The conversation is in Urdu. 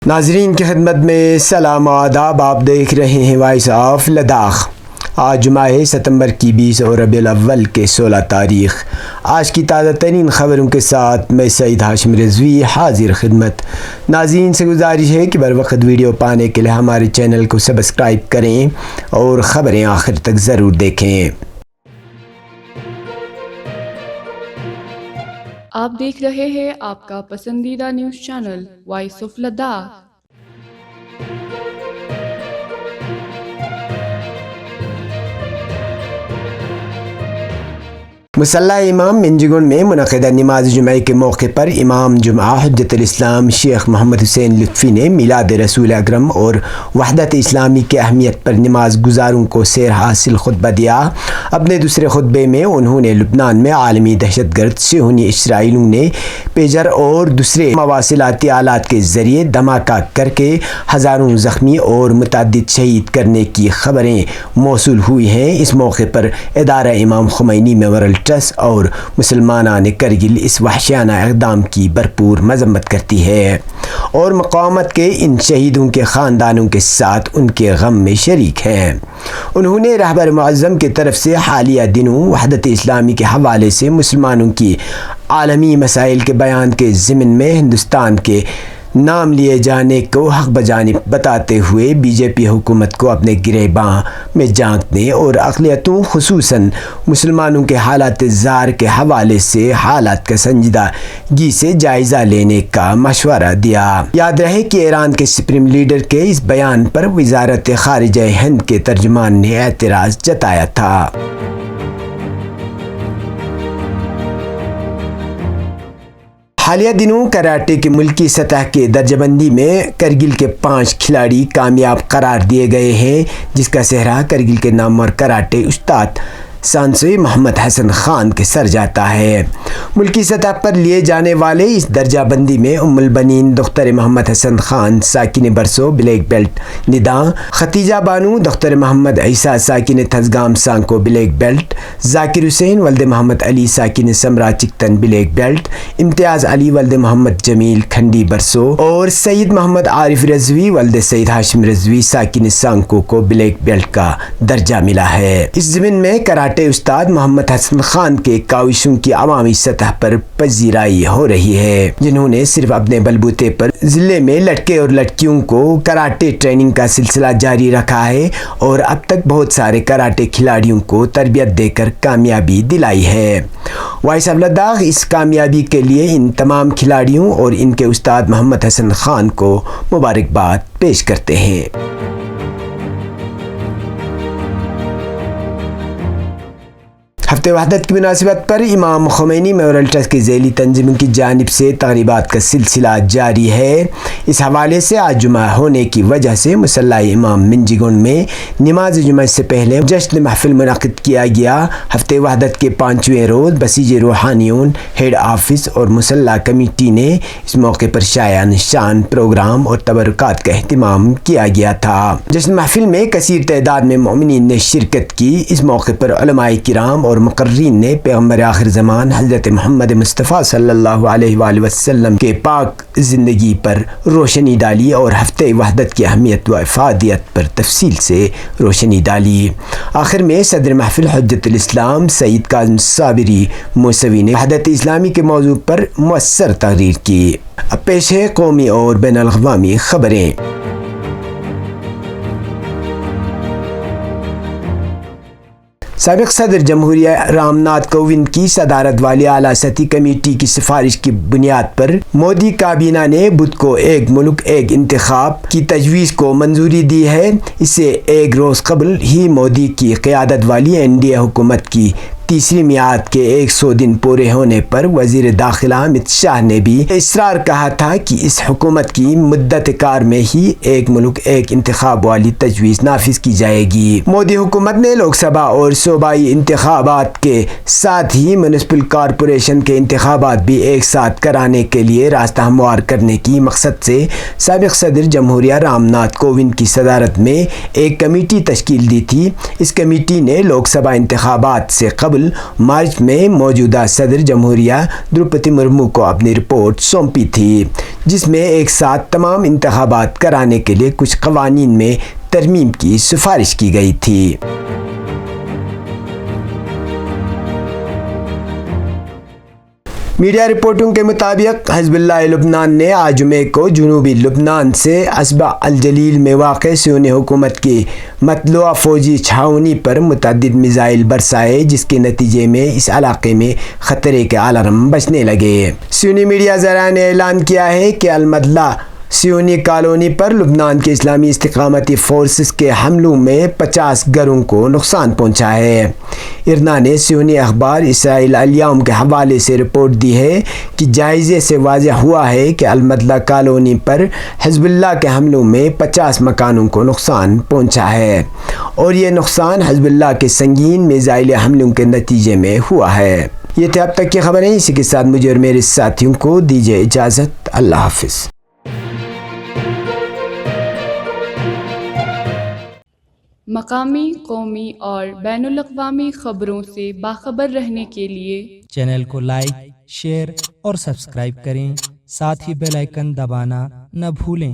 ناظرین کی خدمت میں سلام و آداب. آپ دیکھ رہے ہیں وائس آف لداخ. آج جمعہ ہے ستمبر کی 20 اور ربیع الاول کے 16 تاریخ. آج کی تازہ ترین خبروں کے ساتھ میں سعید ہاشم رضوی حاضر خدمت. ناظرین سے گزارش ہے کہ بر وقت ویڈیو پانے کے لیے ہمارے چینل کو سبسکرائب کریں اور خبریں آخر تک ضرور دیکھیں. آپ دیکھ رہے ہیں آپ کا پسندیدہ news channel voice of Ladakh. مسلح امام منجگن میں منعقدہ نماز جمعہ کے موقع پر امام جمعہ حجت الاسلام شیخ محمد حسین لطفی نے میلاد رسول اکرم اور وحدت اسلامی کی اہمیت پر نماز گزاروں کو سیر حاصل خطبہ دیا. اپنے دوسرے خطبے میں انہوں نے لبنان میں عالمی دہشت گرد صہیونی اسرائیلیوں نے پیجر اور دوسرے مواصلاتی آلات کے ذریعے دھماکہ کر کے ہزاروں زخمی اور متعدد شہید کرنے کی خبریں موصول ہوئی ہیں. اس موقع پر ادارہ امام خمینی میموریل ٹرسٹ اور مسلمانان کرگل اس وحشیانہ اقدام کی بھرپور مذمت کرتی ہے اور مقاومت کے ان شہیدوں کے خاندانوں کے ساتھ ان کے غم میں شریک ہیں. انہوں نے رہبر معظم کی طرف سے حالیہ دنوں وحدت اسلامی کے حوالے سے مسلمانوں کی عالمی مسائل کے بیان کے ضمن میں ہندوستان کے نام لیے جانے کو حق بجانب بتاتے ہوئے بی جے پی حکومت کو اپنے گریباں میں جھانکنے اور اقلیتوں خصوصاً مسلمانوں کے حالات زار کے حوالے سے حالات کا سنجیدگی سے جائزہ لینے کا مشورہ دیا. یاد رہے کہ ایران کے سپریم لیڈر کے اس بیان پر وزارت خارجہ ہند کے ترجمان نے اعتراض جتایا تھا. حالیہ دنوں کراٹے کے ملکی سطح کے درجہ بندی میں کرگل کے 5 کھلاڑی کامیاب قرار دیے گئے ہیں، جس کا سہرا کرگل کے نامور کراٹے استاد سانسوی محمد حسن خان کے سر جاتا ہے. ملکی سطح پر لیے جانے والے اس درجہ بندی میں ام البنین دختر محمد حسن خان ساکن برسو بلیک بیلٹ نداں، ختیجہ بانو دختر محمد عیسیٰ ساکن تھزگام سانکو بلیک بیلٹ، ذاکر حسین ولد محمد علی ساکن سمرا چکتن بلیک بیلٹ، امتیاز علی ولد محمد جمیل کھنڈی برسو اور سید محمد عارف رضوی ولد سید ہاشم رضوی ساکن سانکو کو بلیک بیلٹ کا درجہ ملا ہے. اس ضمن میں کراٹے استاد محمد حسن خان کے کاوشوں کی عوامی سطح پر پذیرائی ہو رہی ہے، جنہوں نے صرف اپنے بلبوتے پر ضلع میں لڑکے اور لڑکیوں کو کراٹے ٹریننگ کا سلسلہ جاری رکھا ہے اور اب تک بہت سارے کراٹے کھلاڑیوں کو تربیت دے کر کامیابی دلائی ہے. وائس آف لداخ اس کامیابی کے لیے ان تمام کھلاڑیوں اور ان کے استاد محمد حسن خان کو مبارکباد پیش کرتے ہیں. ہفتہ وحدت کی مناسبت پر امام خمینی میموریل ٹرسٹ کی ذیلی تنظیموں کی جانب سے تقریبات کا سلسلہ جاری ہے. اس حوالے سے آج جمعہ ہونے کی وجہ سے مسلح امام منجگن میں نماز جمعہ سے پہلے جشن محفل منعقد کیا گیا. ہفتہ وحدت کے 5ویں روز بسیج روحانیون ہیڈ آفس اور مسلح کمیٹی نے اس موقع پر شایان شان پروگرام اور تبرکات کا اہتمام کیا گیا تھا. جشن محفل میں کثیر تعداد میں مومنین نے شرکت کی. اس موقع پر علماء کرام اور مقررین نے پیغمبر آخر زمان حضرت محمد مصطفیٰ صلی اللہ علیہ وآلہ وسلم کے پاک زندگی پر روشنی ڈالی اور ہفتہ وحدت کی اہمیت و افادیت پر تفصیل سے روشنی ڈالی. آخر میں صدر محفل حجت الاسلام سید کاظم صابری موسوی نے وحدت اسلامی کے موضوع پر مؤثر تقریر کی. اب پیش ہے قومی اور بین الاقوامی خبریں. سابق صدر جمہوریہ رام ناتھ کووند کی صدارت والی اعلیٰ سطحی کمیٹی کی سفارش کی بنیاد پر مودی کابینہ نے بدھ کو ایک ملک ایک انتخاب کی تجویز کو منظوری دی ہے. اسے ایک روز قبل ہی مودی کی قیادت والی NDA حکومت کی تیسری میعاد کے 100 دن پورے ہونے پر وزیر داخلہ امت شاہ نے بھی اصرار کہا تھا کہ اس حکومت کی مدت کار میں ہی ایک ملک ایک انتخاب والی تجویز نافذ کی جائے گی. مودی حکومت نے لوک سبھا اور صوبائی انتخابات کے ساتھ ہی میونسپل کارپوریشن کے انتخابات بھی ایک ساتھ کرانے کے لیے راستہ ہموار کرنے کی مقصد سے سابق صدر جمہوریہ رام ناتھ کووند کی صدارت میں ایک کمیٹی تشکیل دی تھی. اس کمیٹی نے لوک سبھا انتخابات سے قبل اسکول مارچ میں موجودہ صدر جمہوریہ دروپدی مرمو کو اپنی رپورٹ سونپی تھی، جس میں ایک ساتھ تمام انتخابات کرانے کے لیے کچھ قوانین میں ترمیم کی سفارش کی گئی تھی۔ میڈیا رپورٹوں کے مطابق حزب اللہ لبنان نے آج جمعے کو جنوبی لبنان سے عصبہ الجلیل میں واقع سیونی حکومت کی مطلوعہ فوجی چھاؤنی پر متعدد میزائل برسائے، جس کے نتیجے میں اس علاقے میں خطرے کے الارم بجنے لگے۔ سیونی میڈیا ذرائع نے اعلان کیا ہے کہ المدلہ سیونی کالونی پر لبنان کے اسلامی استقامتی فورسز کے حملوں میں 50 گھروں کو نقصان پہنچا ہے۔ ارنا نے سیونی اخبار اسرائیل الیوم کے حوالے سے رپورٹ دی ہے کہ جائزے سے واضح ہوا ہے کہ المدلہ کالونی پر حزب اللہ کے حملوں میں 50 مکانوں کو نقصان پہنچا ہے، اور یہ نقصان حزب اللہ کے سنگین میزائل حملوں کے نتیجے میں ہوا ہے۔ یہ تھے اب تک کی خبریں، اسی کے ساتھ مجھے اور میرے ساتھیوں کو دیجیے اجازت۔ اللہ حافظ۔ مقامی، قومی اور بین الاقوامی خبروں سے باخبر رہنے کے لیے چینل کو لائک، شیئر اور سبسکرائب کریں، ساتھ ہی بیل آئیکن دبانا نہ بھولیں۔